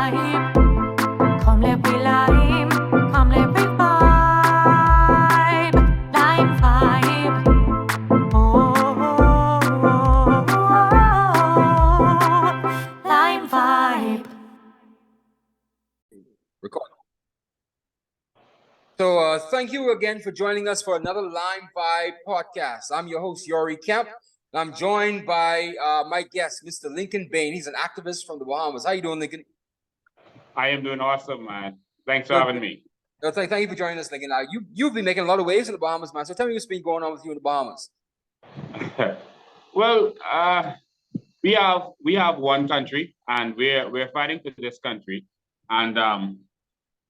vibe. Come let we lime, come let we vibe. Lime vibe. Oh, lime vibe. Record. So thank you again for joining us for another Lime Vibe podcast. I'm your host, Yori Kemp, and I'm joined by my guest, Mr. Lincoln Bain. He's an activist from the Bahamas. How you doing, Lincoln? I am doing awesome, man. Thanks for having me. No, thank you for joining us, Lincoln. You've been making a lot of waves in the Bahamas, man. So tell me what's been going on with you in the Bahamas. Well, we have one country, and we're fighting for this country, and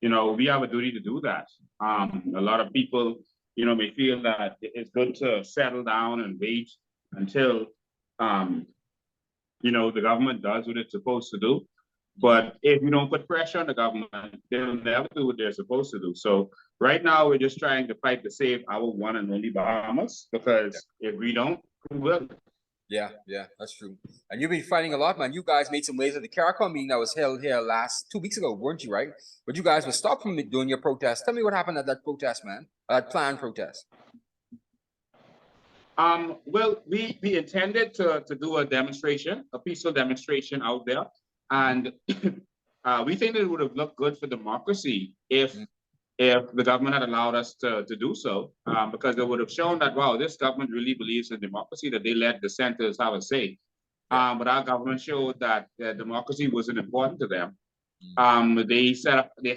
we have a duty to do that. A lot of people, may feel that it's good to settle down and wait until, the government does what it's supposed to do. But if you don't put pressure on the government, they'll never do what they're supposed to do. So right now, we're just trying to fight to save our one and only Bahamas, because if we don't, who will? Yeah, that's true. And you've been fighting a lot, man. You guys made some waves at the CARICOM meeting that was held here 2 weeks ago, weren't you, right? But you guys were stopped from doing your protest. Tell me what happened at that protest, man. That planned protest. Well, we intended to do a demonstration, a peaceful demonstration out there. And we think that it would have looked good for democracy if the government had allowed us to do so, because it would have shown that, wow, this government really believes in democracy, that they let dissenters have a say. But our government showed that democracy wasn't important to them. They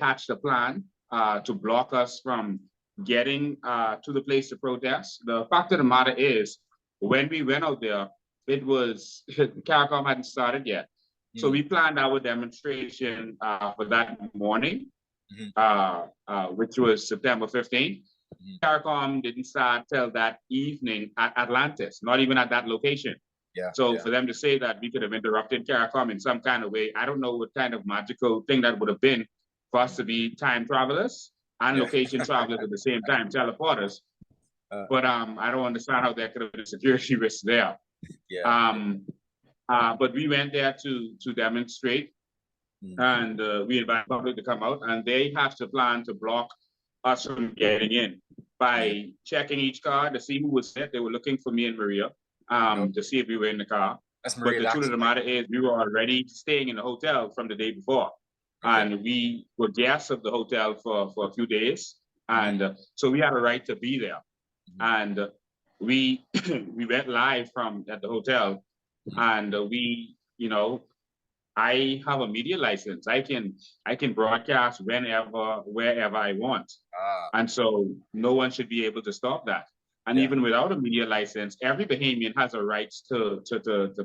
hatched a plan to block us from getting to the place to protest. The fact of the matter is, when we went out there, it was, CARICOM hadn't started yet. So we planned our demonstration for that morning, which was September 15th. CARICOM didn't start till that evening at Atlantis, not even at that location. So for them to say that we could have interrupted CARICOM in some kind of way, I don't know what kind of magical thing that would have been for us to be time travelers and location travelers at the same time, teleporters. But I don't understand how there could have been a security risk there. But we went there to demonstrate, and we invited the public to come out, and they have to plan to block us from getting in by checking each car to see who was there. They were looking for me and Maria to see if we were in the car. But the truth of the matter is, we were already staying in the hotel from the day before, and we were guests of the hotel for a few days, and so we had a right to be there. And we went live at the hotel. And I have a media license. I can broadcast whenever, wherever I want. And so no one should be able to stop that. And even without a media license, every Bahamian has a right to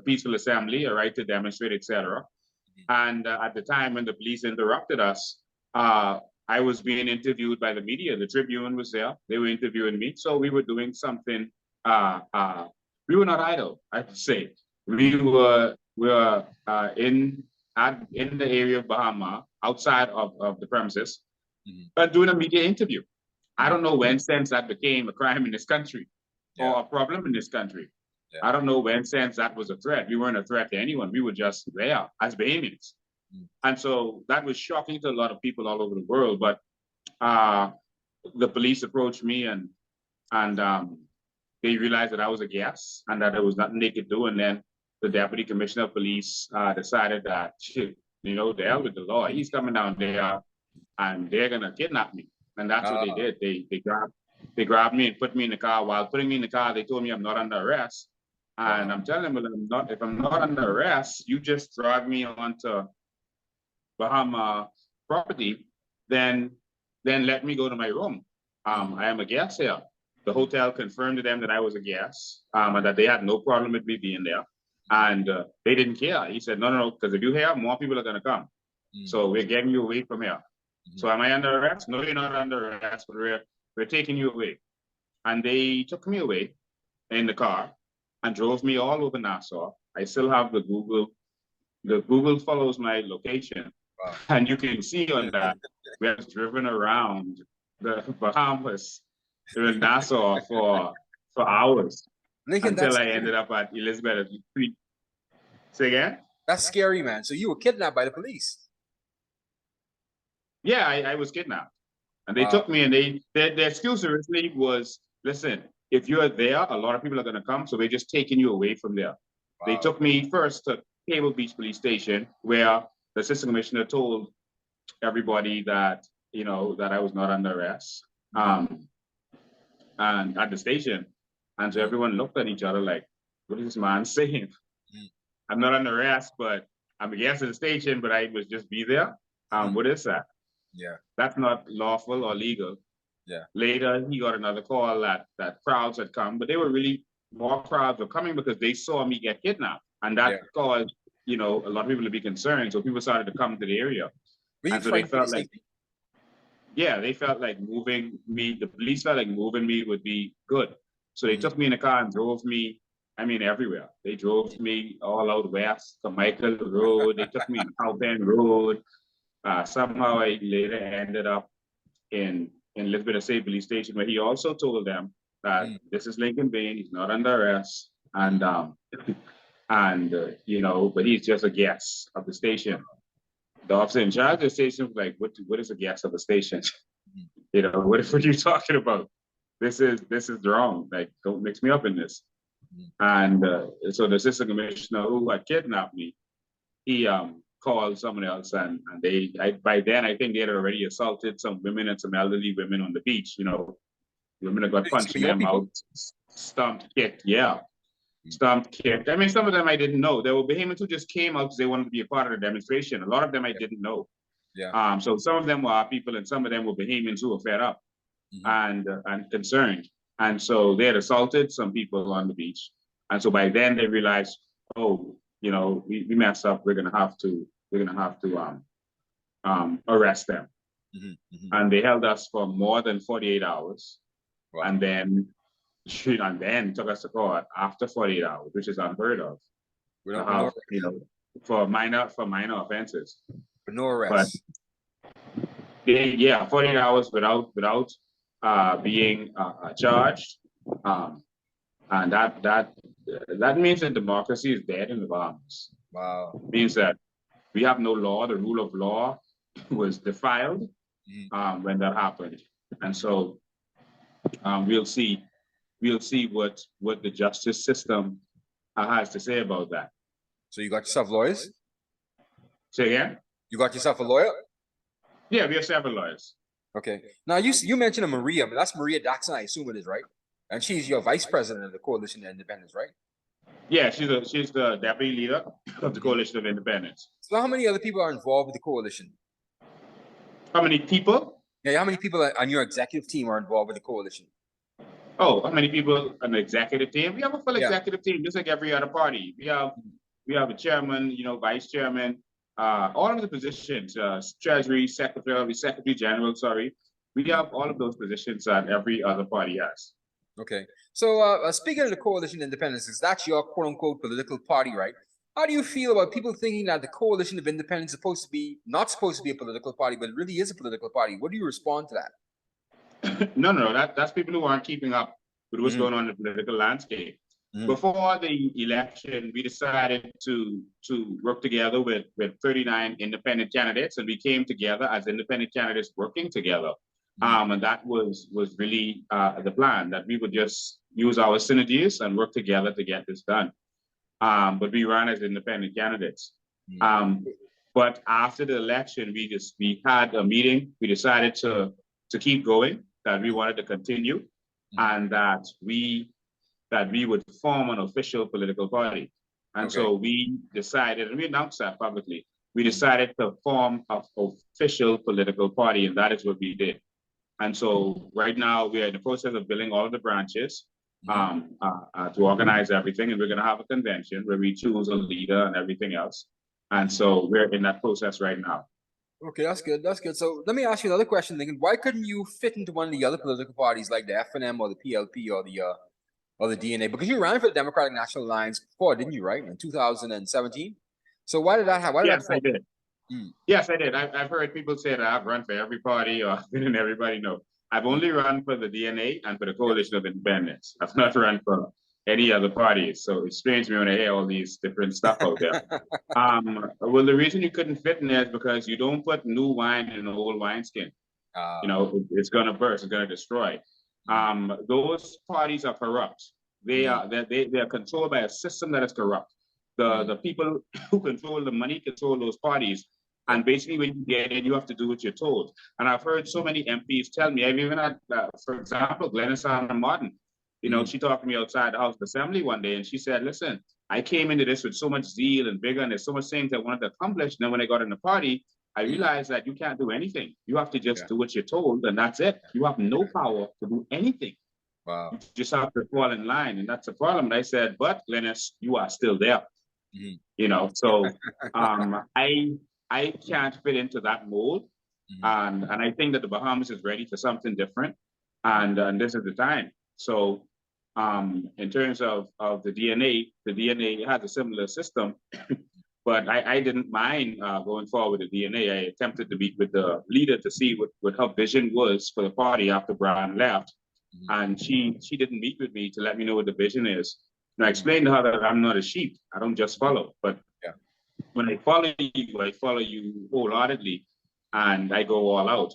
peaceful assembly, a right to demonstrate, etc. And at the time when the police interrupted us, I was being interviewed by the media. The Tribune was there. They were interviewing me. So we were doing something. We were not idle, I would say. We were in the area of Bahamas, outside of the premises, doing a media interview. I don't know when since that became a crime in this country or a problem in this country. I don't know when since that was a threat. We weren't a threat to anyone. We were just there as Bahamians. And so that was shocking to a lot of people all over the world. But the police approached me and they realized that I was a guest and that there was nothing they could do. And then the deputy commissioner of police decided that, the hell with the law. He's coming down there and they're going to kidnap me. And that's what they did. They grabbed me and put me in the car. While putting me in the car, they told me I'm not under arrest. And I'm telling them, if I'm not under arrest, you just drive me onto Bahama property, then let me go to my room. I am a guest here. The hotel confirmed to them that I was a guest and that they had no problem with me being there. And they didn't care. He said, no, because if you're here, more people are going to come. So we're getting you away from here. So am I under arrest? No, you're not under arrest, but we're taking you away. And they took me away in the car and drove me all over Nassau. I still have the Google. The Google follows my location. Wow. And you can see on that, we have driven around the Bahamas in Nassau for hours. Lincoln, until I ended up at Elizabeth Street. Say again? That's scary, man. So you were kidnapped by the police. Yeah, I was kidnapped. And they took me, and their excuse originally was, listen, if you're there, a lot of people are going to come, so they're just taking you away from there. They took me first to Cable Beach Police Station, where the assistant commissioner told everybody that, you know, that I was not under arrest, and at the station. And so everyone looked at each other like, what is this man saying? I'm not under arrest, but I'm against the station, but I would just be there. What is that? Yeah. That's not lawful or legal. Yeah. Later, he got another call that crowds had come, but they were really, more crowds were coming because they saw me get kidnapped. And that caused, you know, a lot of people to be concerned. So people started to come to the area. And so they felt like, they felt like moving me, the police felt like moving me would be good. So they took me in a car and drove me, I mean, everywhere. They drove me all out west to Michael Road. They took me to South Bend Road. Somehow I later ended up in Elizabeth State Police Station, where he also told them that this is Lincoln Bain, he's not under arrest, and you know, but he's just a guest of the station. The officer in charge of the station was like, what is a guest of the station? You know, what are you talking about? This is wrong. Like, don't mix me up in this. And so the assistant commissioner who had kidnapped me, he called someone else, and by then I think they had already assaulted some women and some elderly women on the beach. You know, women that got punched in their mouth, stomped, kicked, stomped, kicked. I mean, some of them I didn't know. There were Bahamians who just came out because they wanted to be a part of the demonstration. A lot of them I didn't know. Yeah. So some of them were our people, and some of them were Bahamians who were fed up and concerned. And so they had assaulted some people on the beach. And so by then they realized, oh, you know, we messed up. We're gonna have to arrest them. And they held us for more than 48 hours. Wow. And then took us to court after 48 hours, which is unheard of. You know, for minor offenses. But no arrest. But 48 hours without being charged. And that means that democracy is dead in the Bahamas. Wow. It means that we have no law. The rule of law was defiled when that happened. And so we'll see what the justice system has to say about that. So you got yourself lawyers? Say again? You got yourself a lawyer? Yeah, we have several lawyers. Okay. Now you mentioned a Maria. I mean, that's Maria Daxon, I assume it is, right? And she's your vice president of the Coalition of Independence, right? Yeah, she's the deputy leader of the Coalition of Independence. So how many other people are involved with the coalition? How many people? Yeah, how many people on your executive team are involved with the coalition? Oh, how many people on the executive team? We have a full executive team, just like every other party. We have a chairman, you know, vice chairman, all of the positions, Treasury Secretary, Secretary General, sorry. We have all of those positions that every other party has. Okay. So speaking of the Coalition of Independence, is that your quote-unquote political party, right? How do you feel about people thinking that the Coalition of Independence is not supposed to be a political party, but it really is a political party? What do you respond to that? No. That's people who aren't keeping up with what's going on in the political landscape. Before the election, we decided to work together with 39 independent candidates, and we came together as independent candidates working together. And that was really the plan, that we would just use our synergies and work together to get this done. But we ran as independent candidates. But after the election, we had a meeting. We decided to keep going, that we wanted to continue, and that we would form an official political party. And so we decided, and we announced that publicly, we decided to form an official political party, and that is what we did. And so right now we are in the process of building all of the branches to organize everything. And we're going to have a convention where we choose a leader and everything else. And so we're in that process right now. Okay, that's good. That's good. So let me ask you another question, Lincoln. Why couldn't you fit into one of the other political parties like the FNM or the PLP or the DNA? Because you ran for the Democratic National Alliance before, didn't you, right? In 2017. So why did that happen? Yes, I did. Yes, I did. I've heard people say that I've run for every party or I've been in everybody. No, I've only run for the DNA and for the Coalition of Independence. I've not run for any other parties. So it's strange to me when I hear all these different stuff out there. Well, the reason you couldn't fit in there is because you don't put new wine in an old wineskin. You know, it's gonna burst, it's gonna destroy. Those parties are corrupt. They are controlled by a system that is corrupt. The people who control the money control those parties. And basically, when you get in, you have to do what you're told. And I've heard so many MPs tell me, I've even had, for example, Glennis Martin, you know, she talked to me outside the House of Assembly one day, and she said, listen, I came into this with so much zeal and vigor, and there's so much things I wanted to accomplish. And then when I got in the party, I realized that you can't do anything. You have to just do what you're told, and that's it. You have no power to do anything. Wow. You just have to fall in line, and that's the problem. And I said, but Glennis, you are still there. You know, so I can't fit into that mold. And I think that the Bahamas is ready for something different. And this is the time. So in terms of the DNA has a similar system, but I didn't mind going forward with the DNA. I attempted to meet with the leader to see what her vision was for the party after Brian left. And she didn't meet with me to let me know what the vision is. And I explained to her that I'm not a sheep. I don't just follow, but when I follow you wholeheartedly, and I go all out.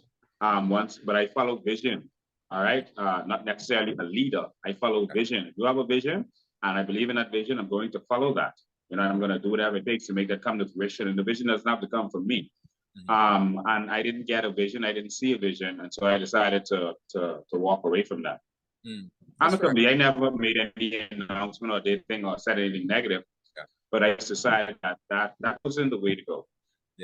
But I follow vision. All right, not necessarily a leader. I follow vision. If you have a vision, and I believe in that vision, I'm going to follow that. You know, I'm going to do whatever it takes to make that come to fruition. And the vision doesn't have to come from me. And I didn't get a vision. I didn't see a vision, and so I decided to walk away from that. Amicably, I never made any announcement or did anything or said anything negative. But I decided that wasn't the way to go.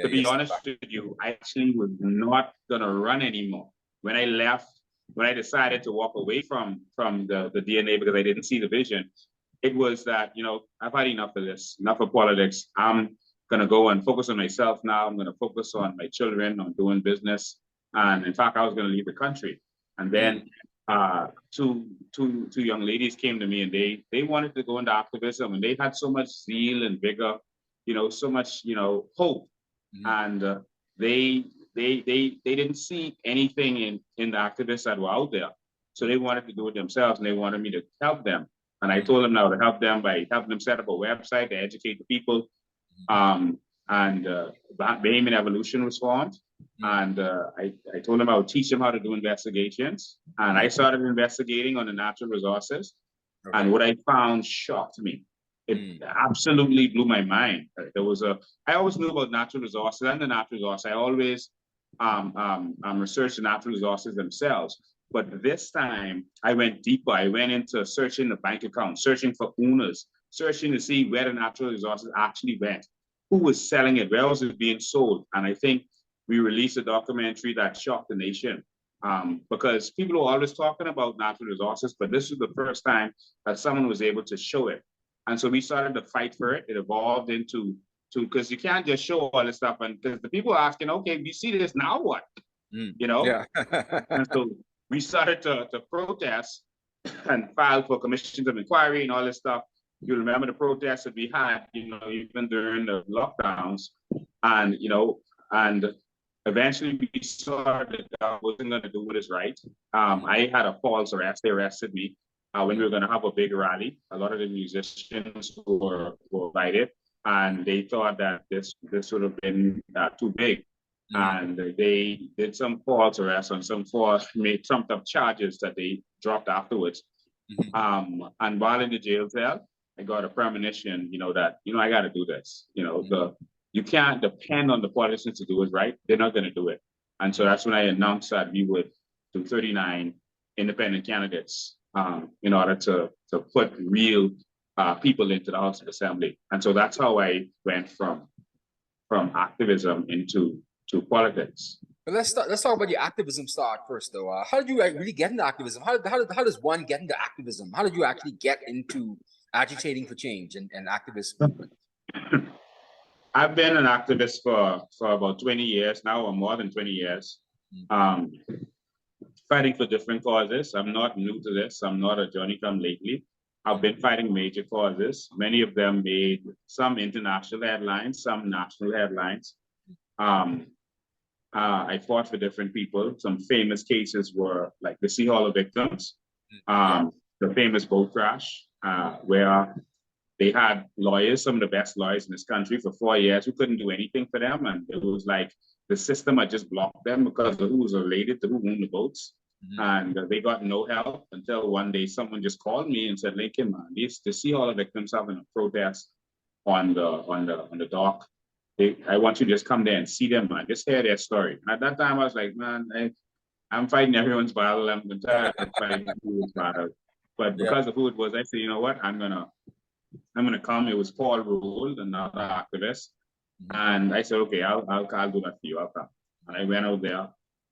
To be honest with you, I actually was not gonna run anymore. When I left, when I decided to walk away from the DNA because I didn't see the vision, it was that, you know, I've had enough of this, enough of politics. I'm gonna go and focus on myself now. I'm gonna focus on my children, on doing business. And in fact, I was gonna leave the country. And then two young ladies came to me, and they wanted to go into activism, and they had so much zeal and vigor, you know, so much, you know, hope. And they didn't see anything in the activists that were out there. So they wanted to do it themselves, and they wanted me to help them. And I told them now to help them by helping them set up a website to educate the people. Bain Evolution was formed. And I told them I would teach them how to do investigations. And I started investigating on the natural resources. And what I found shocked me. It absolutely blew my mind. I always knew about natural resources and the natural resources. I always researched the natural resources themselves. But this time I went deeper. I went into searching the bank account, searching for owners, searching to see where the natural resources actually went, who was selling it, where was it being sold. And I think we released a documentary that shocked the nation because people were always talking about natural resources, but this was the first time that someone was able to show it. And so we started to fight for it. It evolved into, because you can't just show all this stuff. And because the people are asking, okay, we see this, now what? You know? And so we started to protest and file for commissions of inquiry and all this stuff. You remember the protests that we had, you know, even during the lockdowns. And, you know, and eventually we saw that I wasn't going to do what is right. I had a false arrest. They arrested me when we were going to have a big rally. A lot of the musicians were invited, and they thought that this would have been too big. And they did some false arrests on some made trumped up charges that they dropped afterwards. And while in the jail cell, I got a premonition, you know, that, you know, I got to do this. You know, you can't depend on the politicians to do it right. They're not going to do it. And so that's when I announced that we would do 39 independent candidates in order to put real people into the House of Assembly. And so that's how I went from activism into politics. But let's talk about your activism start first, though. How did you really get into activism? How does one get into activism? How did you actually get into agitating for change and activism? I've been an activist for about 20 years now, or more than 20 years, fighting for different causes. I'm not new to this. I'm not a Johnny-come-lately. I've been fighting major causes. Many of them made some international headlines, some national headlines. I fought for different people. Some famous cases were like the Sea Hauler victims, the famous boat crash, where they had lawyers, some of the best lawyers in this country for 4 years who couldn't do anything for them. And it was like the system had just blocked them because of who was related to who owned the boats. And they got no help until one day someone just called me and said, Lincoln, man, to see all the victims having a protest on the dock. I want you to just come there and see them, man. Just hear their story. And at that time, I was like, man, I'm fighting everyone's battle. I'm tired of fighting everyone's battle. But because of who it was, I said, you know what? I'm gonna come. It was Paul Rule, another activist, and I said, okay, I'll do that for you. I'll come. And I went out there,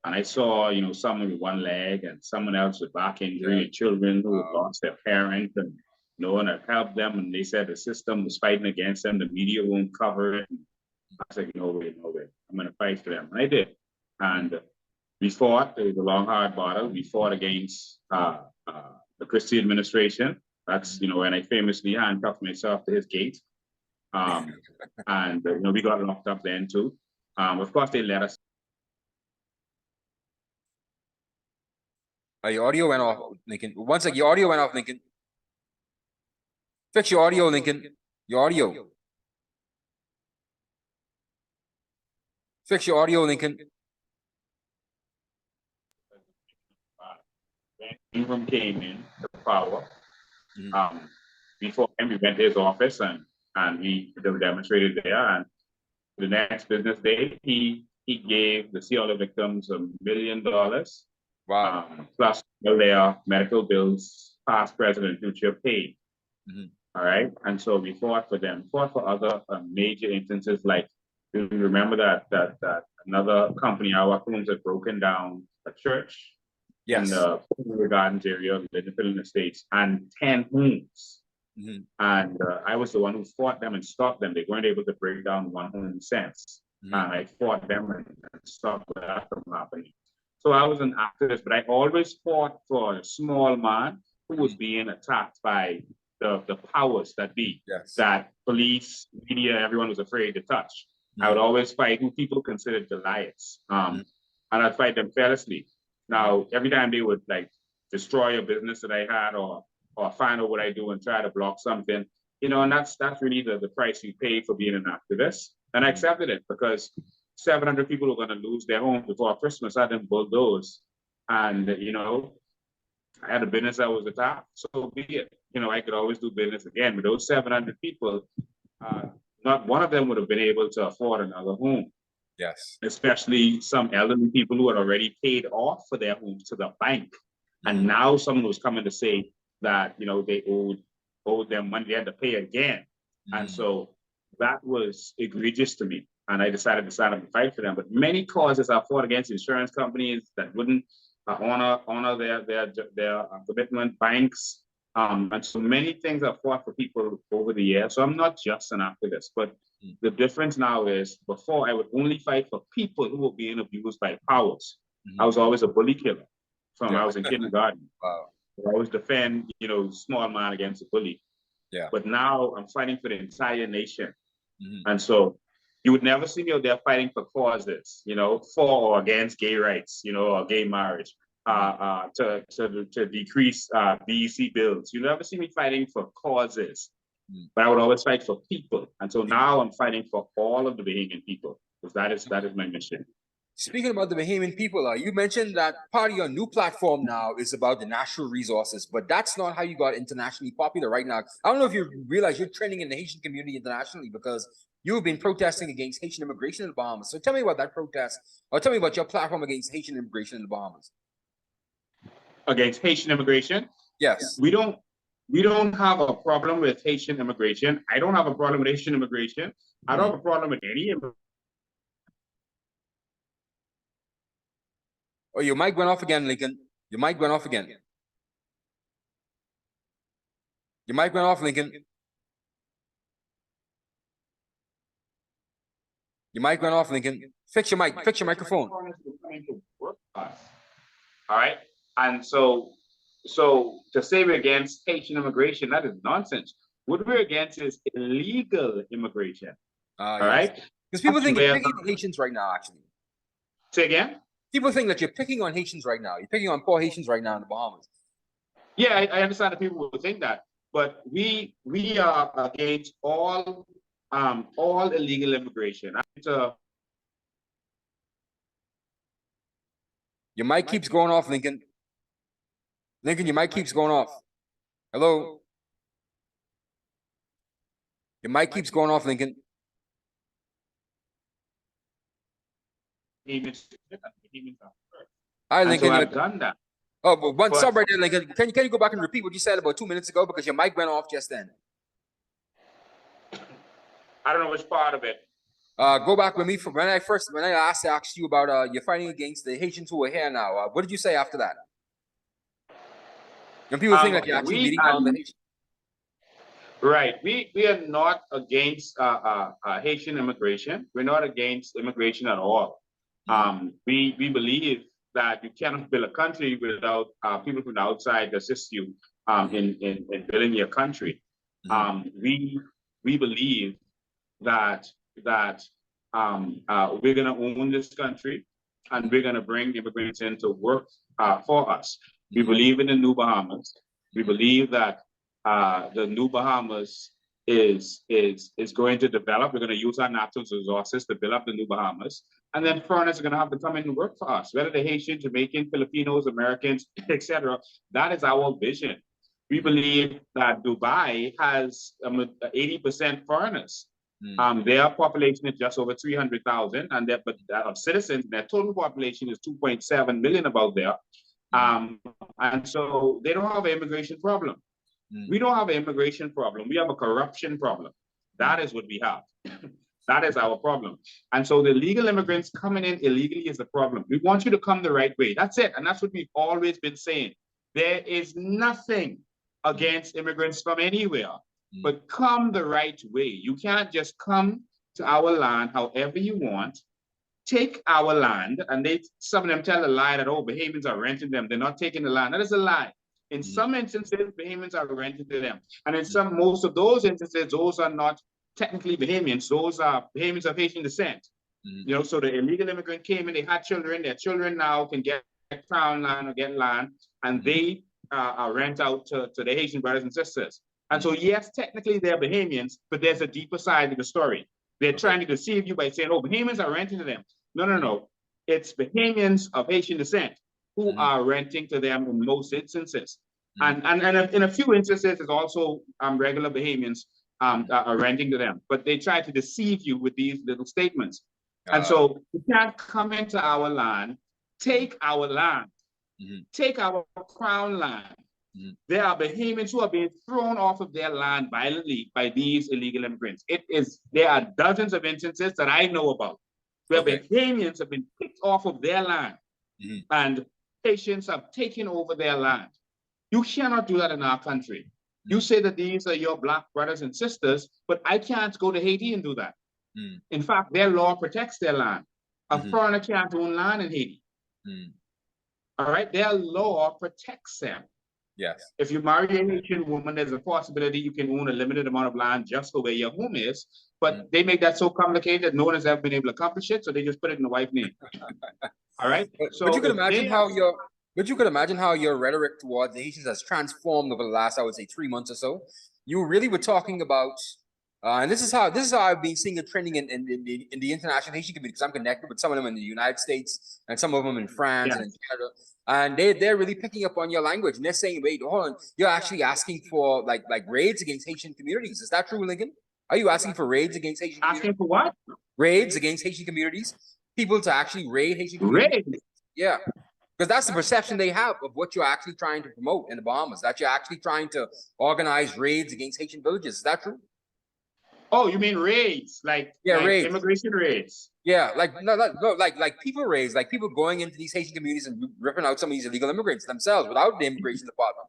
and I saw, someone with one leg and someone else with back injury and children who had lost their parents, and and I helped them. And they said the system was fighting against them. The media won't cover it. And I said, no way. I'm gonna fight for them, and I did. And we fought. It was a long, hard battle. We fought against the Christie administration. That's, when I famously handcuffed myself to his gate. And, we got locked up then too. Of course, they let us. Your audio went off, Lincoln. One second, your audio went off, Lincoln. Fix your audio, Lincoln. Your audio. Fix your audio, Lincoln. Ingram came in to power. Before him, we went to his office and he demonstrated there. And the next business day, he gave the Sea Otter victims $1 million. Wow. Plus their medical bills, past, present, and future paid. All right. And so we fought for them, fought for other major instances. Like, you remember that another company, our homes, had broken down a church. Yes. In the Gardens area of the Philippine States, and 10 homes. And I was the one who fought them and stopped them. They weren't able to break down one home since. And I fought them and stopped that from happening. So I was an activist, but I always fought for a small man who was being attacked by the powers that be, that police, media, everyone was afraid to touch. I would always fight who people considered Goliaths. And I'd fight them fearlessly. Now, every time they would destroy a business that I had or find out what I do and try to block something, and that's really the price you pay for being an activist. And I accepted it because 700 people were going to lose their homes before Christmas. I didn't bulldoze. And, I had a business that was attacked. So be it. I could always do business again. But those 700 people, not one of them would have been able to afford another home. Yes. Especially some elderly people who had already paid off for their homes to the bank. And now someone was coming to say that, they owed them money, they had to pay again. And so that was egregious to me. And I decided to stand up and fight for them. But many causes I fought against insurance companies that wouldn't honor their commitment, banks. And so many things I fought for people over the years. So I'm not just an activist, but the difference now is before I would only fight for people who were being abused by powers. I was always a bully killer from I was in kindergarten. Wow. I always defend, small man against a bully. Yeah. But now I'm fighting for the entire nation. And so you would never see me out there fighting for causes, for or against gay rights, or gay marriage, to decrease BEC bills. You never see me fighting for causes. But I would always fight for people. And so now I'm fighting for all of the Bahamian people, because that is my mission. Speaking about the Bahamian people, you mentioned that part of your new platform now is about the natural resources, but that's not how you got internationally popular right now. I don't know if you realize you're trending in the Haitian community internationally because you've been protesting against Haitian immigration in the Bahamas. So tell me about that protest, or tell me about your platform against Haitian immigration in the Bahamas. Against Haitian immigration? Yes. We don't have a problem with Haitian immigration. I don't have a problem with Haitian immigration. I don't have a problem with any immigration. Oh, your mic went off again, Lincoln. Your mic went off again. Your mic went off, Lincoln. Your mic went off, Lincoln. Fix your mic. Fix your microphone. All right. And so to say we're against Haitian immigration, that is nonsense. What we're against is illegal immigration. All right. Because people think you're picking on Haitians right now, actually. Say again? People think that you're picking on Haitians right now. You're picking on poor Haitians right now in the Bahamas. Yeah, I understand that people will think that. but we are against all illegal immigration. Your mic keeps going off, Lincoln. Lincoln, your mic keeps going off. Hello? Your mic keeps going off, Lincoln. All right, Lincoln. So I've done that. Oh, but stop right there, Lincoln. Can you go back and repeat what you said about 2 minutes ago, because your mic went off just then? I don't know which part of it. Go back with me from when I asked you about you're fighting against the Haitians who are here now. What did you say after that? And people think that you're actually beating down the Haitians. Right. We are not against Haitian immigration. We're not against immigration at all. We believe that you cannot build a country without people from the outside to assist you in building your country. We believe that we're going to own this country, and we're going to bring immigrants in to work for us. We believe in the New Bahamas. We believe that the New Bahamas is going to develop. We're going to use our natural resources to build up the New Bahamas. And then foreigners are going to have to come in and work for us, whether they're Haitian, Jamaican, Filipinos, Americans, etc. That is our vision. We believe that Dubai has 80% foreigners. Their population is just over 300,000, and of citizens, their total population is 2.7 million about there. And so they don't have an immigration problem. We don't have an immigration problem. We have a corruption problem. That is what we have. That is our problem. And so the illegal immigrants coming in illegally is the problem. We want you to come the right way. That's it. And that's what we've always been saying. There is nothing against immigrants from anywhere, but come the right way. You can't just come to our land however you want, take our land, and some of them tell a lie that, oh, Bahamians are renting them. They're not taking the land. That is a lie. In some instances, Bahamians are rented to them. And in most of those instances, those are not technically Bahamians. Those are Bahamians of Haitian descent. You know, so the illegal immigrant came in, they had children. Their children now can get crown land or get land, and they rent out to the Haitian brothers and sisters. And so, yes, technically they're Bahamians, but there's a deeper side to the story. They're trying to deceive you by saying, oh, Bahamians are renting to them. No. It's Bahamians of Haitian descent who are renting to them in most instances. And in a few instances, it's also regular Bahamians are renting to them. But they try to deceive you with these little statements. And so you can't come into our land, take our land, take our crown land. There are Bahamians who are being thrown off of their land violently by these illegal immigrants. There are dozens of instances that I know about where Bahamians have been kicked off of their land and Haitians have taken over their land. You cannot do that in our country. You say that these are your Black brothers and sisters, but I can't go to Haiti and do that. In fact, their law protects their land. A foreigner can't own land in Haiti. All right, their law protects them. Yes. If you marry a Haitian woman, there's a possibility you can own a limited amount of land just for where your home is. But they make that so complicated that no one has ever been able to accomplish it, so they just put it in the wife's name. All right. So but you can imagine how your rhetoric towards the Haitians has transformed over the last, I would say, 3 months or so. You really were talking about, and this is how I've been seeing it trending in the international Haitian community, because I'm connected with some of them in the United States and some of them in France and in Canada. And they're really picking up on your language, and they're saying, wait, hold on, you're actually asking for like raids against Haitian communities. Is that true, Lincoln? Are you asking for raids against Haitian communities? Asking for what? Raids against Haitian communities? People to actually raid Haitian communities? Raids? Yeah. Because that's the perception they have of what you're actually trying to promote in the Bahamas, that you're actually trying to organize raids against Haitian villages. Is that true? Oh, you mean raids? Like raids. Immigration raids? Yeah, like people raids, like people going into these Haitian communities and ripping out some of these illegal immigrants themselves without the immigration department.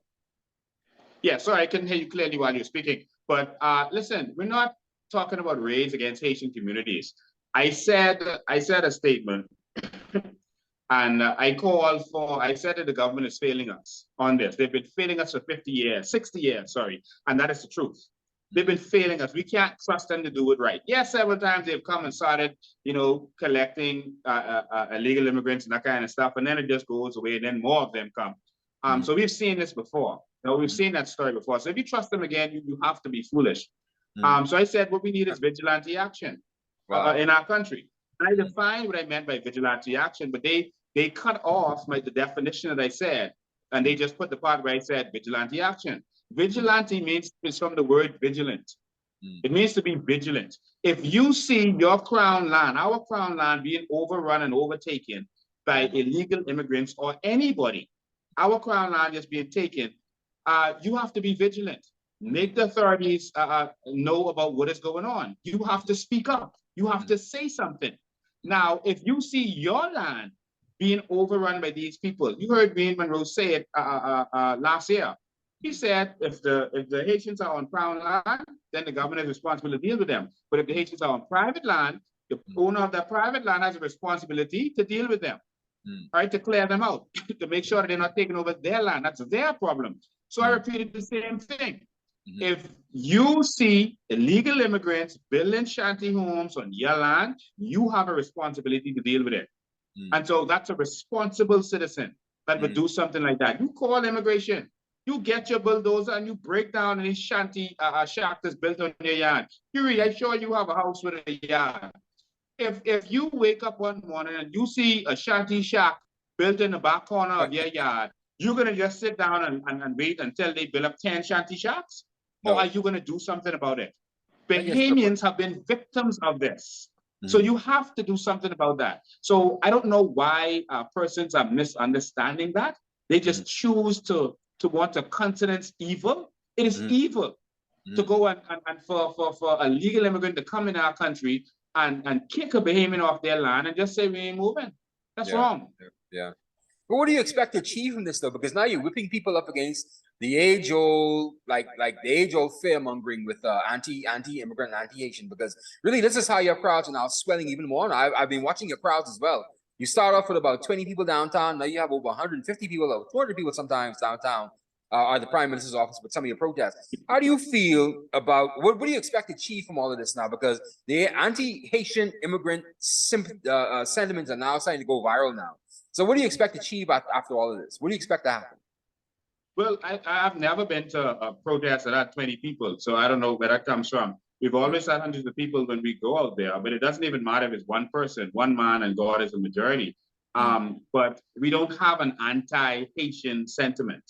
Yeah, sorry, I couldn't hear you clearly while you're speaking. But listen, we're not talking about raids against Haitian communities. I said a statement, and I said that the government is failing us on this. They've been failing us for 50 years, 60 years, sorry, and that is the truth. They've been failing us. We can't trust them to do it right. Yes, several times they've come and started, collecting illegal immigrants and that kind of stuff, and then it just goes away, and then more of them come. So we've seen this before. Now, we've seen that story before. So if you trust them again, you have to be foolish. Mm. So I said, what we need is vigilante action in our country. And I defined what I meant by vigilante action, but they cut off the definition that I said, and they just put the part where I said vigilante action. Vigilante means, it's from the word vigilant. It means to be vigilant. If you see your crown land, our crown land, being overrun and overtaken by illegal immigrants or anybody, our crown land is being taken, you have to be vigilant. Make the authorities know about what is going on. You have to speak up. You have to say something. Now, if you see your land being overrun by these people, you heard Bain Monroe say it last year. He said, if the Haitians are on crown land, then the government is responsible to deal with them. But if the Haitians are on private land, the owner of that private land has a responsibility to deal with them, right? To clear them out, to make sure that they're not taking over their land. That's their problem. So I repeated the same thing. If you see illegal immigrants building shanty homes on your land, you have a responsibility to deal with it. And so that's a responsible citizen that would do something like that. You call immigration. You get your bulldozer and you break down any shanty shack that's built on your yard. I'm sure you have a house with a yard. If you wake up one morning and you see a shanty shack built in the back corner of your yard, you're going to just sit down and wait until they build up 10 shanty shacks? No. Or are you going to do something about it? Bahamians have been victims of this. So you have to do something about that. So I don't know why persons are misunderstanding that. They just choose to want to countenance evil. It is evil to go and for a legal immigrant to come in our country and kick a Bahamian off their land and just say we ain't moving. That's wrong. Yeah. But what do you expect to achieve from this though? Because now you're whipping people up against the age-old, like the age-old fear-mongering with anti-immigrant, anti-Haitian. Because really, this is how your crowds are now swelling even more. I've been watching your crowds as well. You start off with about 20 people downtown. Now you have over 150 people, or 200 people sometimes downtown, at the Prime Minister's office with some of your protests. How do you feel about, what do you expect to achieve from all of this now? Because the anti-Haitian immigrant sentiments are now starting to go viral now. So what do you expect to achieve after all of this? What do you expect to happen? Well, I've never been to a protest that had 20 people, so I don't know where that comes from. We've always had hundreds of people when we go out there, but it doesn't even matter if it's one person, one man, and God is the majority. But we don't have an anti-Haitian sentiment.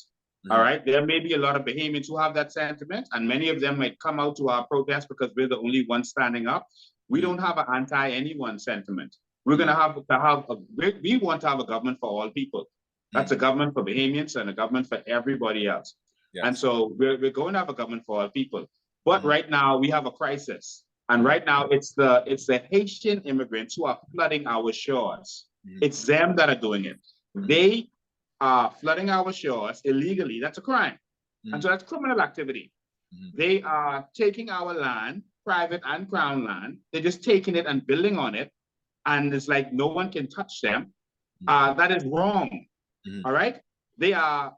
All right, there may be a lot of Bahamians who have that sentiment, and many of them might come out to our protest because we're the only ones standing up. We don't have an anti-anyone sentiment. We're going to we want to have a government for all people. That's a government for Bahamians and a government for everybody else. Yes. And so we're going to have a government for all people. But right now we have a crisis. And right now it's the Haitian immigrants who are flooding our shores. It's them that are doing it. They are flooding our shores illegally. That's a crime. And so that's criminal activity. They are taking our land, private and crown land. They're just taking it and building on it. And it's like no one can touch them. That is wrong. All right. They are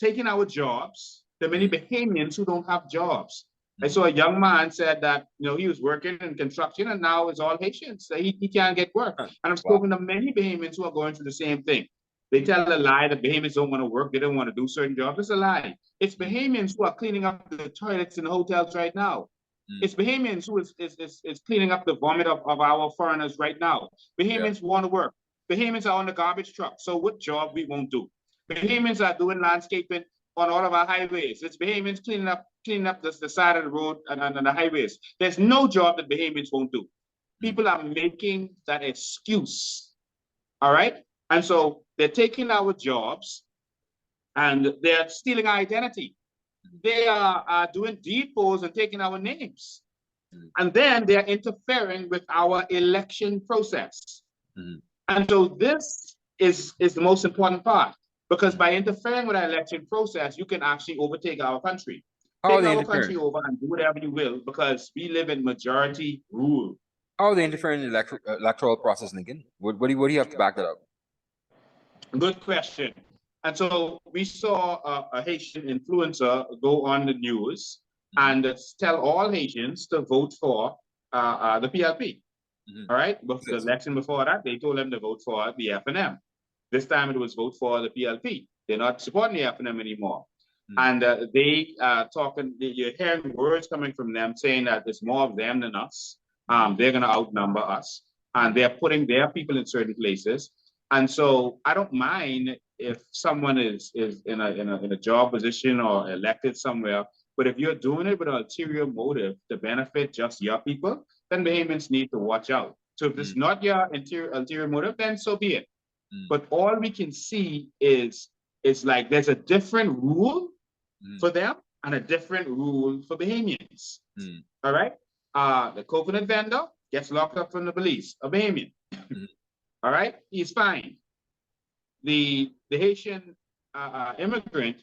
taking our jobs. There are many Bahamians who don't have jobs. I saw a young man said that he was working in construction and now it's all Haitians. So he can't get work. And I've spoken to many Bahamians who are going through the same thing. They tell a lie that Bahamians don't want to work. They don't want to do certain jobs. It's a lie. It's Bahamians who are cleaning up the toilets in the hotels right now. It's Bahamians who is cleaning up the vomit of our foreigners right now. Bahamians want to work. Bahamians are on the garbage truck. So what job we won't do? Bahamians are doing landscaping on all of our highways. It's Bahamians cleaning up the side of the road and the highways. There's no job that Bahamians won't do. People are making that excuse. All right? And so they're taking our jobs and they're stealing our identity. They are doing deed polls and taking our names. And then they're interfering with our election process. And so this is the most important part, because by interfering with our election process, you can actually overtake our country. Take our country over and do whatever you will, because we live in majority rule. How are they interfering in the electoral process, Lincoln? What do you have to back that up? Good question. And so we saw a Haitian influencer go on the news and tell all Haitians to vote for the PLP. All right. But the election before that, they told them to vote for the FNM. This time it was vote for the PLP. They're not supporting the FNM anymore. And they talking, you're hearing words coming from them saying that there's more of them than us. They're going to outnumber us, and they're putting their people in certain places. And so I don't mind if someone is in a job position or elected somewhere, but if you're doing it with an ulterior motive to benefit just your people, then Bahamians need to watch out. So if it's not your ulterior motive, then so be it. But all we can see is like there's a different rule for them and a different rule for Bahamians. All right. The coconut vendor gets locked up from the police, a Bahamian. All right, he's fine. The Haitian immigrant,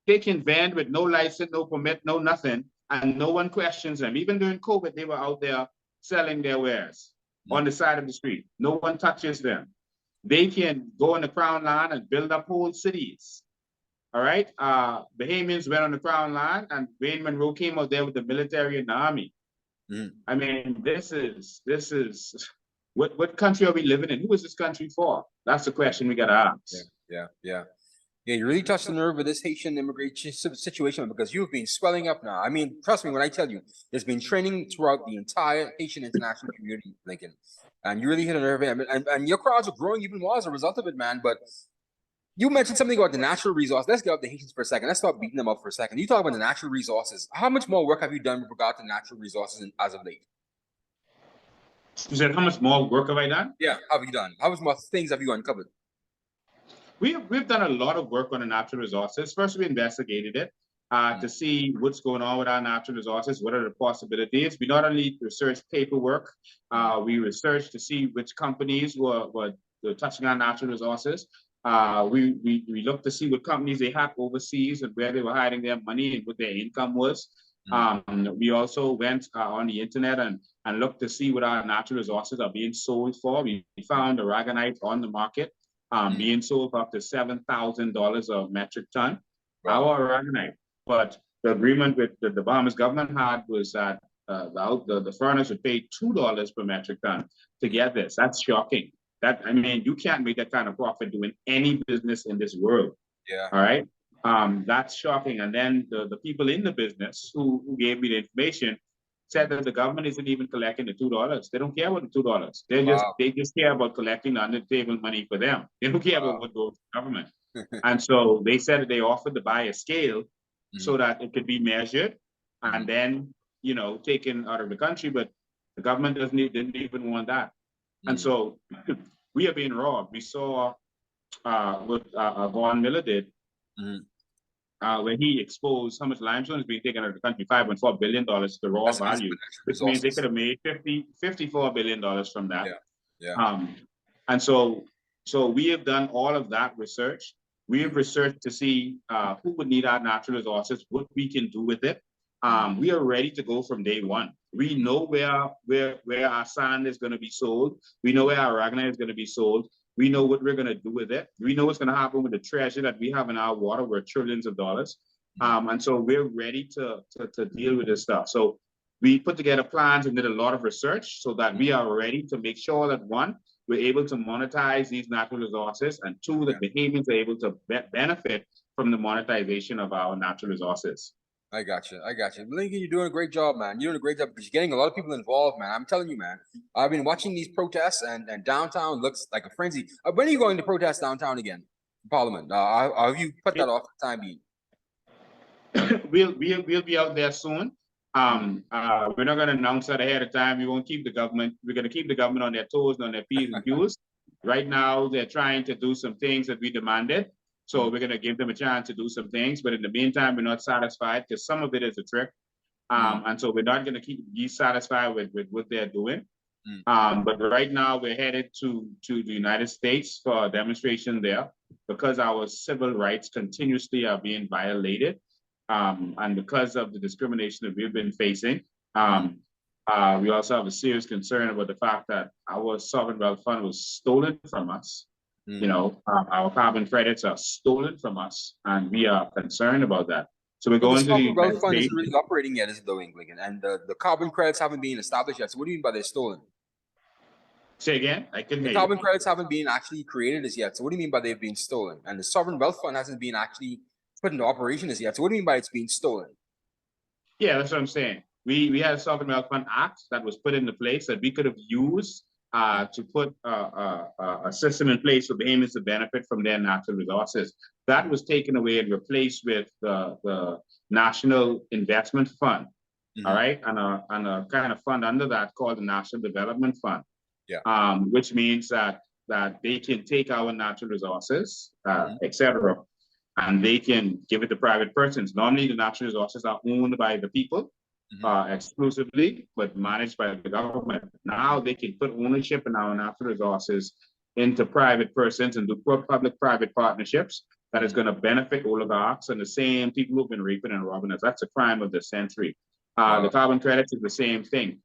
they can van with no license, no permit, no nothing, and no one questions them. Even during COVID, they were out there selling their wares on the side of the street. No one touches them. They can go on the Crown Line and build up whole cities. All right. Bahamians went on the Crown Line, and Bain Monroe came out there with the military and the army. I mean, this is what country are we living in? Who is this country for? That's the question we gotta ask. Yeah, you really touched the nerve with this Haitian immigration situation, because you've been swelling up now. I mean, trust me when I tell you, there's been training throughout the entire Haitian international community, Lincoln, and you really hit a nerve. And your crowds are growing even more as a result of it, man. But you mentioned something about the natural resource. Let's get up the Haitians for a second. Let's start beating them up for a second. You talk about the natural resources. How much more work have you done with regard to natural resources as of late? You said, how much more work have I done? Yeah, have you done? How much more things have you uncovered? We've done a lot of work on the natural resources. First, we investigated it to see what's going on with our natural resources. What are the possibilities? We not only researched paperwork, we researched to see which companies were touching on natural resources. We looked to see what companies they had overseas and where they were hiding their money and what their income was. We also went on the internet and looked to see what our natural resources are being sold for. We found aragonite on the market being sold for up to $7,000 a metric ton. Wow. Our aragonite. But the agreement with the Bahamas government had was that the foreigners would pay $2 per metric ton to get this. That's shocking. I mean, you can't make that kind of profit doing any business in this world. Yeah. All right. That's shocking. And then the people in the business who gave me the information said that the government isn't even collecting the $2. They don't care about the $2. They just care about collecting the under-the-table money for them. They don't care about what goes to the government. And so they said that they offered to buy a scale so that it could be measured and then, taken out of the country. But the government didn't even want that. And so we are being robbed. We saw what Vaughn Miller did, where he exposed how much limestone is being taken out of the country, $5.4 billion, the raw value, which means they could have made $54 billion from that. And so we have done all of that research. We have researched to see who would need our natural resources, what we can do with it. We are ready to go from day one. We know where our sand is going to be sold. We know where our aragonite is going to be sold. We know what we're going to do with it. We know what's going to happen with the treasure that we have in our water, worth trillions of dollars. And so we're ready to deal with this stuff. So we put together plans and did a lot of research so that we are ready to make sure that, one, we're able to monetize these natural resources, and two, that Bahamians are able to benefit from the monetization of our natural resources. I got you. Lincoln, you're doing a great job, man. You're doing a great job because you're getting a lot of people involved, man. I'm telling you, man. I've been watching these protests, and downtown looks like a frenzy. When are you going to protest downtown again? Parliament. Have you put that off for the time being? We'll be out there soon. We're not going to announce that ahead of time. We won't keep the government. We're going to keep the government on their toes and on their P's and Q's. Right now, they're trying to do some things that we demanded. So we're going to give them a chance to do some things. But in the meantime, we're not satisfied because some of it is a trick. And so we're not going to be satisfied with what they're doing. But right now, we're headed to the United States for a demonstration there because our civil rights continuously are being violated. And because of the discrimination that we've been facing, we also have a serious concern about the fact that our sovereign wealth fund was stolen from us. Our carbon credits are stolen from us, and we are concerned about that. So we're going to the sovereign wealth fund isn't really operating yet, is it, though, Lincoln? And the carbon credits haven't been established yet. So what do you mean by they're stolen? Say again? I couldn't hear you. The carbon credits haven't been actually created as yet. So what do you mean by they've been stolen? And the sovereign wealth fund hasn't been actually put into operation as yet. So what do you mean by it's being stolen? Yeah, that's what I'm saying. We had a Sovereign Wealth Fund Act that was put into place that we could have used to put a system in place for Bahamians to benefit from their natural resources. That was taken away and replaced with the National Investment Fund, all right, and a kind of fund under that called the National Development Fund, which means that they can take our natural resources, etc., and they can give it to private persons. Normally, the natural resources are owned by the people exclusively, but managed by the government. Now they can put ownership in our natural resources into private persons and do public-private partnerships that is going to benefit oligarchs and the same people who've been raping and robbing us. That's a crime of the century. The carbon credits is the same thing.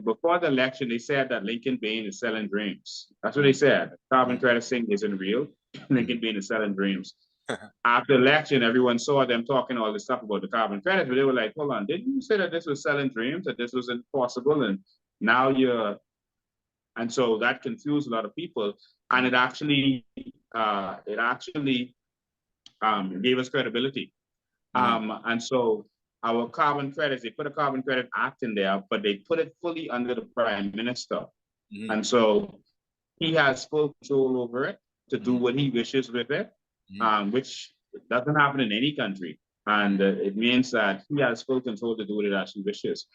Before the election, they said that Lincoln Bain is selling dreams. That's what they said. Carbon credit thing isn't real. Lincoln Bain is selling dreams. After election, everyone saw them talking all this stuff about the carbon credits, but they were like, hold on, didn't you say that this was selling dreams, that this was impossible? And now and so that confused a lot of people. And it actually gave us credibility. And so our carbon credits, they put a carbon credit act in there, but they put it fully under the prime minister. And so he has full control over it to do what he wishes with it. Which doesn't happen in any country. And it means that he has full control to do what it actually wishes.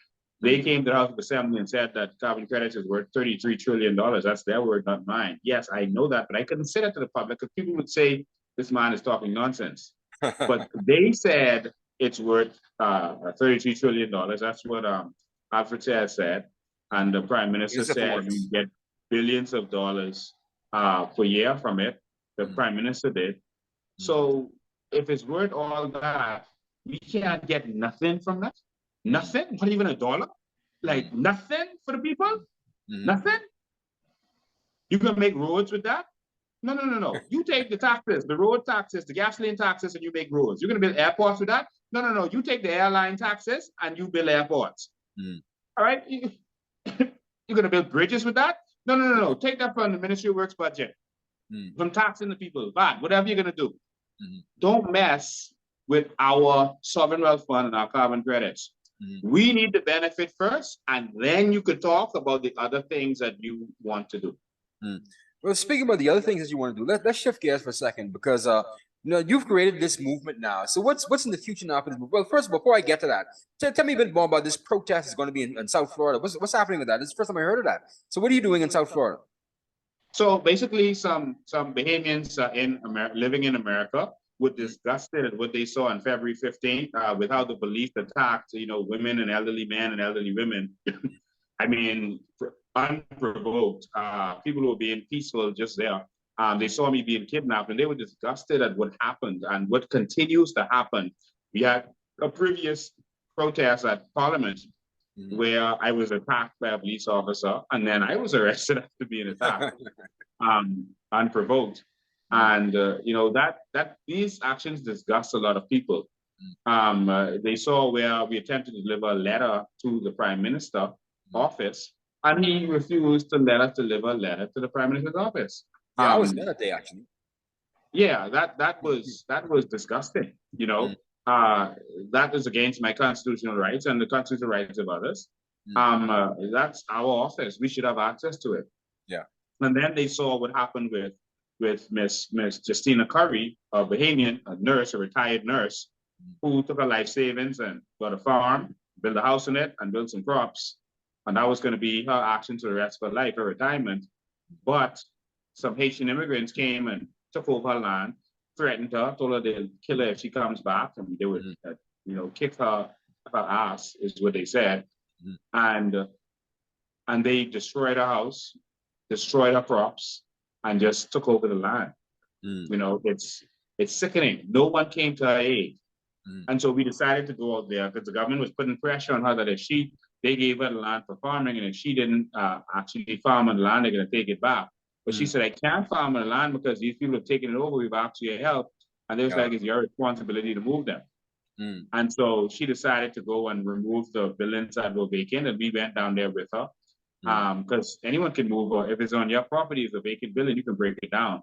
They came to the House of Assembly and said that carbon credits is worth $33 trillion. That's their word, not mine. Yes, I know that, but I couldn't say that to the public because people would say this man is talking nonsense. But they said it's worth $33 trillion. That's what Alfred said. And the Prime Minister said we get billions of dollars per year from it. The Prime Minister did. So if it's worth all that, we can't get nothing from that. Nothing, not even $1. Like nothing for the people. Nothing. You can make roads with that? No. You take the taxes, the road taxes, the gasoline taxes, and you make roads. You're going to build airports with that? No. You take the airline taxes and you build airports. All right. You're going to build bridges with that? No. Take that from the Ministry of Works budget. From taxing the people, bad, whatever you're going to do. Don't mess with our sovereign wealth fund and our carbon credits. We need the benefit first, and then you could talk about the other things that you want to do. Well, speaking about the other things that you want to do, let's shift gears for a second because you've created this movement now. So what's in the future now for this movement? Well, first, before I get to that, tell me a bit more about this protest that's going to be in South Florida. What's happening with that? This is the first time I heard of that. So what are you doing in South Florida? So basically, some Bahamians living in America were disgusted at what they saw on February 15th with how the police attacked, women and elderly men and elderly women. I mean, unprovoked. People who were being peaceful just there. They saw me being kidnapped and they were disgusted at what happened and what continues to happen. We had a previous protest at Parliament where I was attacked by a police officer, and then I was arrested after being attacked, unprovoked. And that these actions disgust a lot of people. They saw where we attempted to deliver a letter to the Prime Minister office, and he refused to let us deliver a letter to the Prime Minister's office. I was there that day, actually. Yeah, that was disgusting. That is against my constitutional rights and the constitutional rights of others. That's our office. We should have access to it. Yeah. And then they saw what happened with Miss Justina Curry, a Bahamian, a retired nurse, who took her life savings and got a farm, built a house in it, and built some crops. And that was going to be her action to the rest of her life, her retirement. But some Haitian immigrants came and took over her land, threatened her, told her they'll kill her if she comes back, and they would, kick her ass, is what they said. And they destroyed her house, destroyed her crops, and just took over the land. It's sickening. No one came to her aid. And so we decided to go out there because the government was putting pressure on her that if they gave her the land for farming, and if she didn't actually farm on the land, they're going to take it back. But she said, I can't farm on the land because these people have taken it over. We've asked your help. And they was like, it's your responsibility to move them. And so she decided to go and remove the buildings that were vacant, and we went down there with her. Because anyone can move, or if it's on your property, it's a vacant building, you can break it down.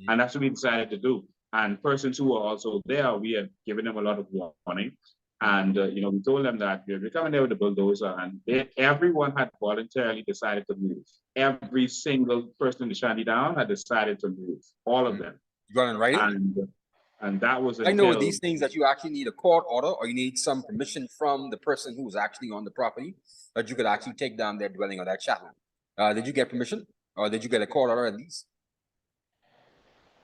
And that's what we decided to do. And persons who were also there, we had given them a lot of warning. And, we told them that we're coming there with the bulldozer, and everyone had voluntarily decided to move. Every single person in the shanty down had decided to move, all of them. You got it in writing? And that was I know these things that you actually need a court order, or you need some permission from the person who's actually on the property that you could actually take down their dwelling or that chattel. Did you get permission, or did you get a court order at least?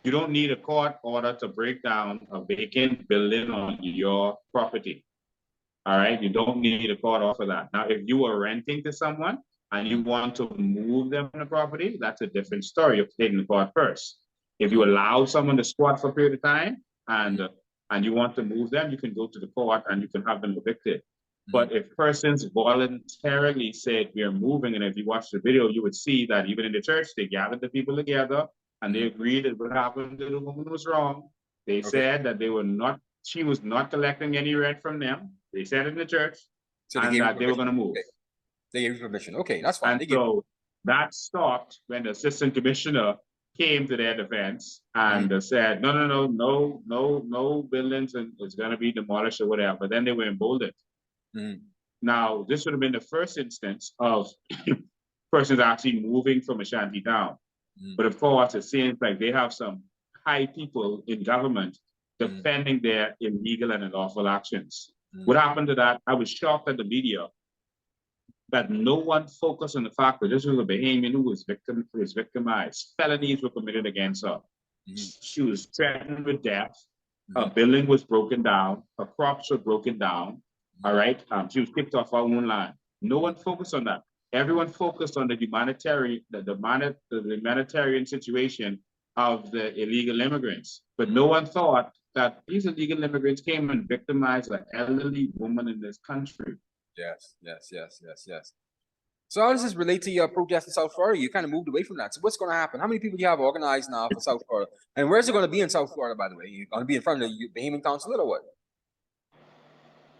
You don't need a court order to break down a vacant building on your property. All right, you don't need a court order for that. Now, if you are renting to someone and you want to move them from the property, that's a different story. You have to take the court first. If you allow someone to squat for a period of time and you want to move them, you can go to the court and you can have them evicted. But if persons voluntarily said we're moving, and if you watch the video, you would see that even in the church, they gathered the people together and they agreed that what happened to the woman was wrong. They said that she was not collecting any rent from them. They said it in the church, so and that they were going to move. Okay. They gave you permission. Okay, that's fine. And so that stopped when the assistant commissioner came to their defense and said, no buildings is going to be demolished or whatever. But then they were emboldened. Now, this would have been the first instance of persons actually moving from a shanty down. But of course, it seems like they have some high people in government defending their illegal and unlawful actions. What happened to that? I was shocked at the media that no one focused on the fact that this was a Bahamian who was victimized. Felonies were committed against her. She was threatened with death. Her building was broken down. Her crops were broken down. All right. She was kicked off her own land. No one focused on that. Everyone focused on the humanitarian situation of the illegal immigrants. But no one thought that these illegal immigrants came and victimized an elderly woman in this country. Yes. So how does this relate to your protest in South Florida? You kind of moved away from that. So what's going to happen? How many people do you have organized now for South Florida? And where's it going to be in South Florida, by the way? You're going to be in front of the Bahamian Consulate or what?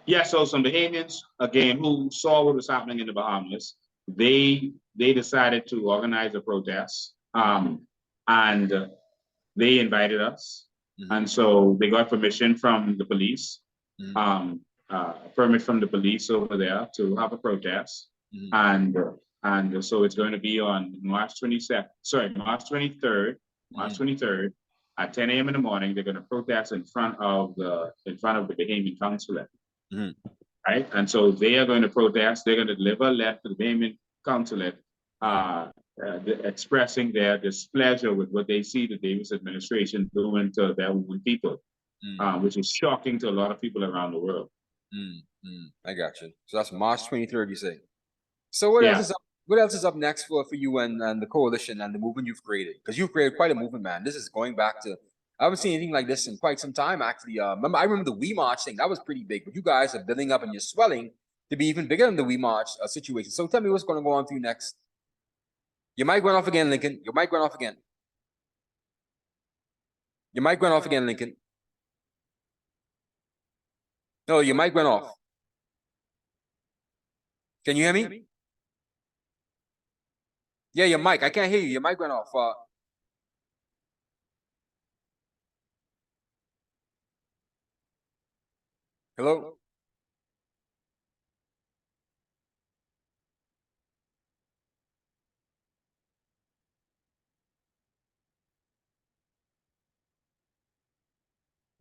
Yeah, so some Bahamians, again, who saw what was happening in the Bahamas, they decided to organize a protest, and they invited us. And so they got permission from the police, permit from the police over there to have a protest. And so it's going to be on March 23rd at 10 a.m. in the morning. They're going to protest in front of the Bahamian Consulate. Right, and so they are going to protest. They're going to deliver a letter to the Bain Consulate expressing their displeasure with what they see the Davis administration doing to their own people, which is shocking to a lot of people around the world. I got you. So that's March 23rd, you say. So what else is up next for you and the coalition and the movement you've created? Because you've created quite a movement, man. This is going back to, I haven't seen anything like this in quite some time, actually. I remember the We March thing. That was pretty big. But you guys are building up and you're swelling to be even bigger than the We March situation. So tell me what's going to go on for you next. Your mic went off again, Lincoln. Your mic went off again. Your mic went off again, Lincoln. No, your mic went off. Can you hear me? Yeah, your mic. I can't hear you. Your mic went off. Hello?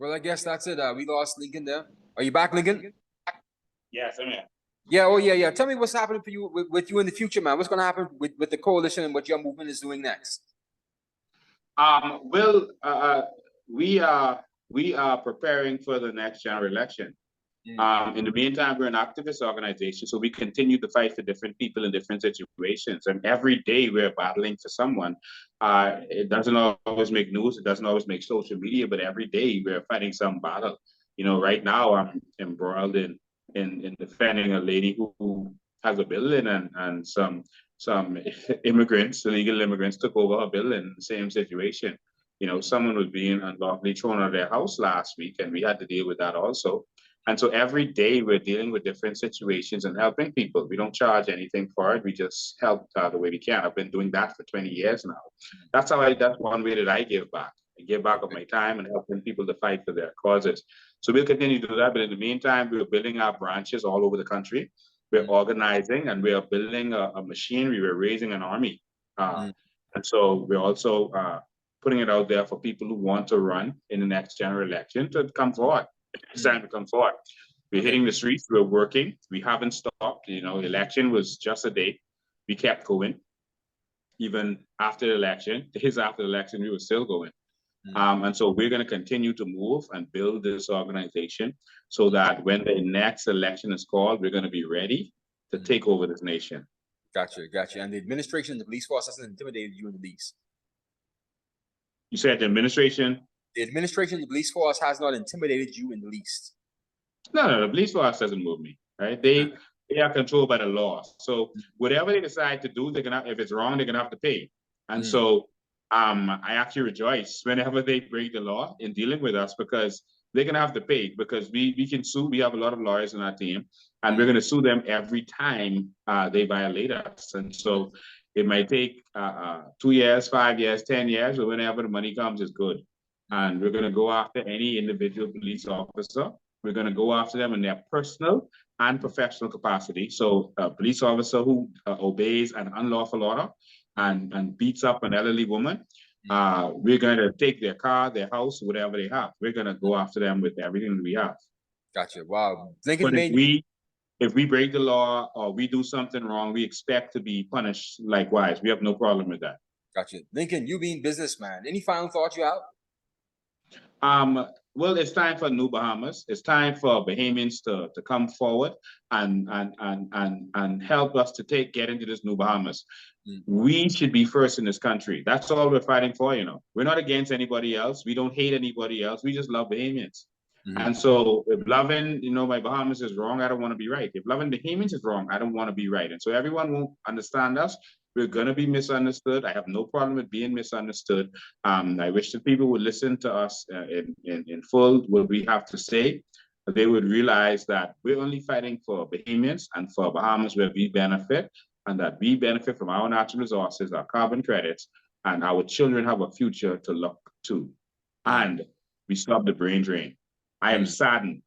Well, I guess that's it. We lost Lincoln there. Are you back, Lincoln? Yes, I'm here. Yeah, oh yeah. Tell me what's happening for you with you in the future, man. What's going to happen with the coalition and what your movement is doing next? We are preparing for the next general election. In the meantime, we're an activist organization, so we continue to fight for different people in different situations. And every day we're battling for someone. It doesn't always make news, it doesn't always make social media, but every day we're fighting some battle. You know, right now I'm embroiled in defending a lady who has a building, and some immigrants, illegal immigrants, took over her building in the same situation. You know, someone was being unlawfully thrown out of their house last week, and we had to deal with that also. And so every day we're dealing with different situations and helping people. We don't charge anything for it. We just help the way we can. I've been doing that for 20 years now. That's one way that I give back. give back of my time and helping people to fight for their causes. So we'll continue to do that. But in the meantime, we're building our branches all over the country. We're organizing and we are building a machinery. We're raising an army. And so we're also putting it out there for people who want to run in the next general election to come forward. It's time to come forward. We're hitting the streets. We're working. We haven't stopped. You know, the election was just a day. We kept going. Even after the election, days after the election, we were still going. And so we're going to continue to move and build this organization so that when the next election is called, we're going to be ready to take over this nation. Gotcha. And the administration and the police force hasn't intimidated you in the least? You said the administration? The administration and the police force has not intimidated you in the least? No, the police force doesn't move me, right? They are controlled by the law. So whatever they decide to do, they're gonna, if it's wrong, they're gonna have to pay. And so I actually rejoice whenever they break the law in dealing with us, because they're gonna have to pay, because we can sue. We have a lot of lawyers in our team, and we're gonna sue them every time they violate us. And so it might take 2 years, 5 years, 10 years, but whenever the money comes, it's good. And we're gonna go after any individual police officer. We're gonna go after them in their personal and professional capacity. So a police officer who obeys an unlawful order and beats up an elderly woman, we're going to take their car, their house, whatever they have. We're going to go after them with everything that we have. Gotcha. Wow. But if we break the law or we do something wrong, we expect to be punished likewise. We have no problem with that. Gotcha. Lincoln, you being businessman, any final thoughts you have? Well, it's time for New Bahamas. It's time for Bahamians to come forward and help us to get into this New Bahamas. We should be first in this country. That's all we're fighting for, you know. We're not against anybody else. We don't hate anybody else. We just love Bahamians. And so if loving, you know, my Bahamas is wrong, I don't want to be right. If loving Bahamians is wrong, I don't want to be right. And so everyone won't understand us. We're going to be misunderstood. I have no problem with being misunderstood. I wish that people would listen to us in full, what we have to say. They would realize that we're only fighting for Bahamians and for Bahamas where we benefit, and that we benefit from our natural resources, our carbon credits, and our children have a future to look to. And we stop the brain drain. I am saddened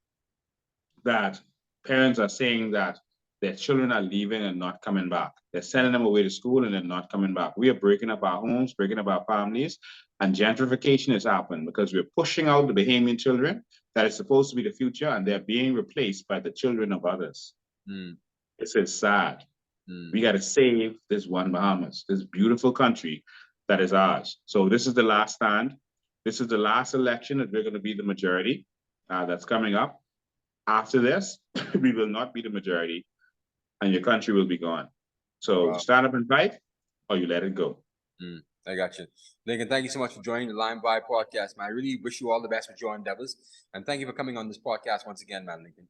that parents are saying that their children are leaving and not coming back. They're sending them away to school and they're not coming back. We are breaking up our homes, breaking up our families, and gentrification is happening because we're pushing out the Bahamian children that is supposed to be the future, and they're being replaced by the children of others. This is sad. We got to save this one Bahamas, this beautiful country that is ours. So this is the last stand. This is the last election that we're going to be the majority that's coming up. After this, we will not be the majority, and your country will be gone. So stand up and fight, or you let it go. I got you. Lincoln, thank you so much for joining the Line Vibe podcast, man. I really wish you all the best with your endeavors. And thank you for coming on this podcast once again, man, Lincoln.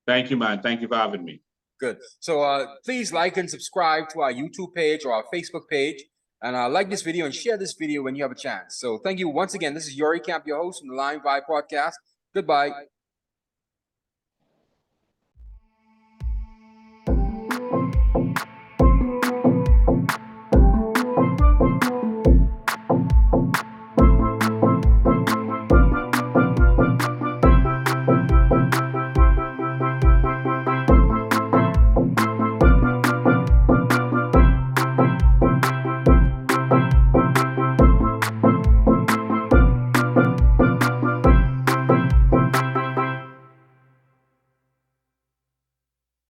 Thank you, man. Thank you for having me. Good. So please like and subscribe to our YouTube page or our Facebook page. And like this video and share this video when you have a chance. So thank you once again. This is Yuri Camp, your host from the Line Vibe podcast. Goodbye.